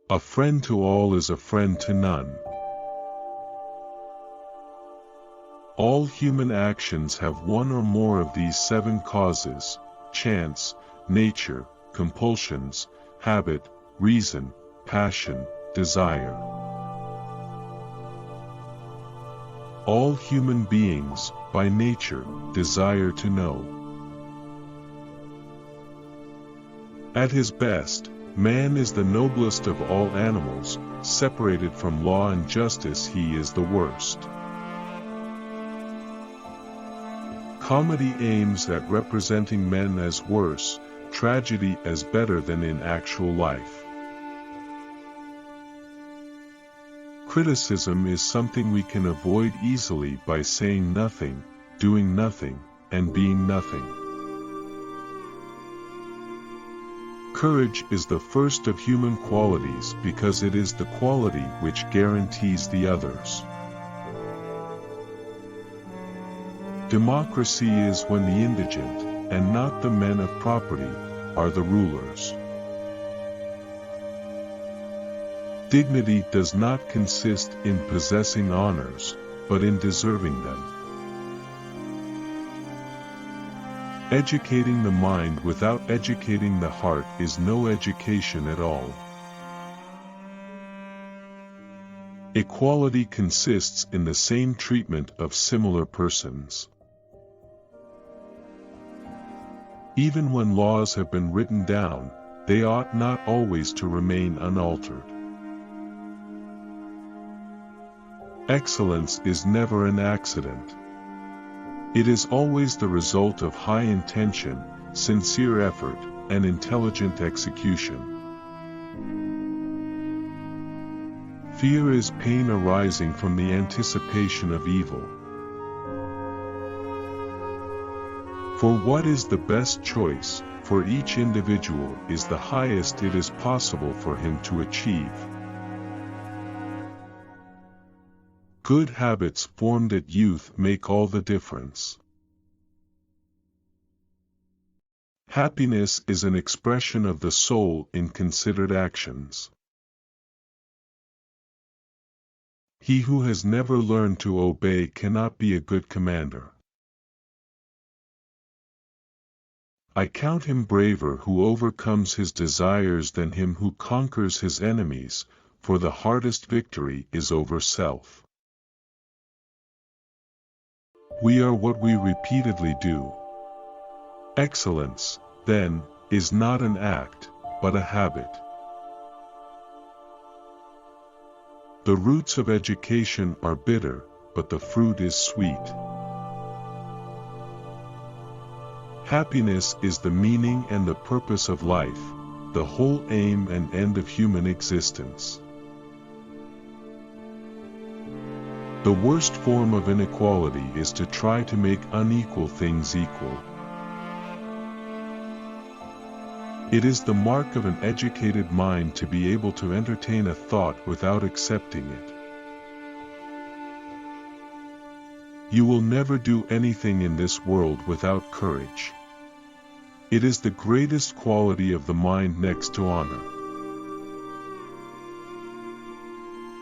A friend to all is a friend to none. All human actions have one or more of these 7 causes: chance, nature, compulsions, habit, reason, passion, desire. All human beings, by nature, desire to know. At his best, man is the noblest of all animals. Separated from law and justice, he is the worst. Comedy aims at representing men as worse, tragedy as better than in actual life. Criticism is something we can avoid easily by saying nothing, doing nothing, and being nothing. Courage is the first of human qualities because it is the quality which guarantees the others. Democracy is when the indigent, and not the men of property, are the rulers. Dignity does not consist in possessing honors, but in deserving them. Educating the mind without educating the heart is no education at all. Equality consists in the same treatment of similar persons. Even when laws have been written down, they ought not always to remain unaltered. Excellence is never an accident. It is always the result of high intention, sincere effort, and intelligent execution. Fear is pain arising from the anticipation of evil. For what is the best choice, for each individual, is the highest it is possible for him to achieve. Good habits formed at youth make all the difference. Happiness is an expression of the soul in considered actions. He who has never learned to obey cannot be a good commander. I count him braver who overcomes his desires than him who conquers his enemies, for the hardest victory is over self. We are what we repeatedly do. Excellence, then, is not an act, but a habit. The roots of education are bitter, but the fruit is sweet. Happiness is the meaning and the purpose of life, the whole aim and end of human existence. The worst form of inequality is to try to make unequal things equal. It is the mark of an educated mind to be able to entertain a thought without accepting it. You will never do anything in this world without courage. It is the greatest quality of the mind next to honor.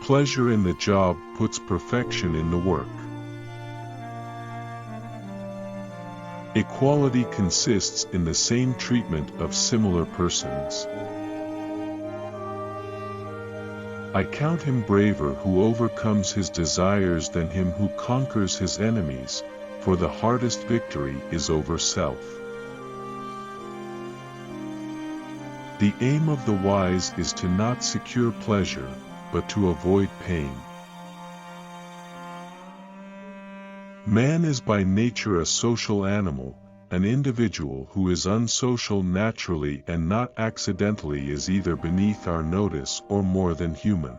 Pleasure in the job puts perfection in the work. Equality consists in the same treatment of similar persons. I count him braver who overcomes his desires than him who conquers his enemies, for the hardest victory is over self. The aim of the wise is to not secure pleasure, but to avoid pain. Man is by nature a social animal. An individual who is unsocial naturally and not accidentally is either beneath our notice or more than human.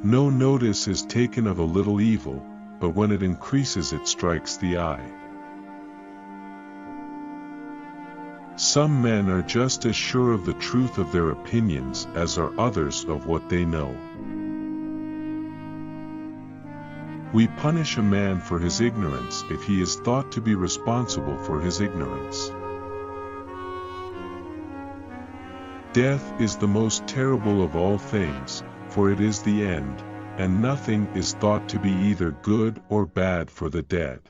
No notice is taken of a little evil, but when it increases it strikes the eye. Some men are just as sure of the truth of their opinions as are others of what they know. We punish a man for his ignorance if he is thought to be responsible for his ignorance. Death is the most terrible of all things, for it is the end, and nothing is thought to be either good or bad for the dead.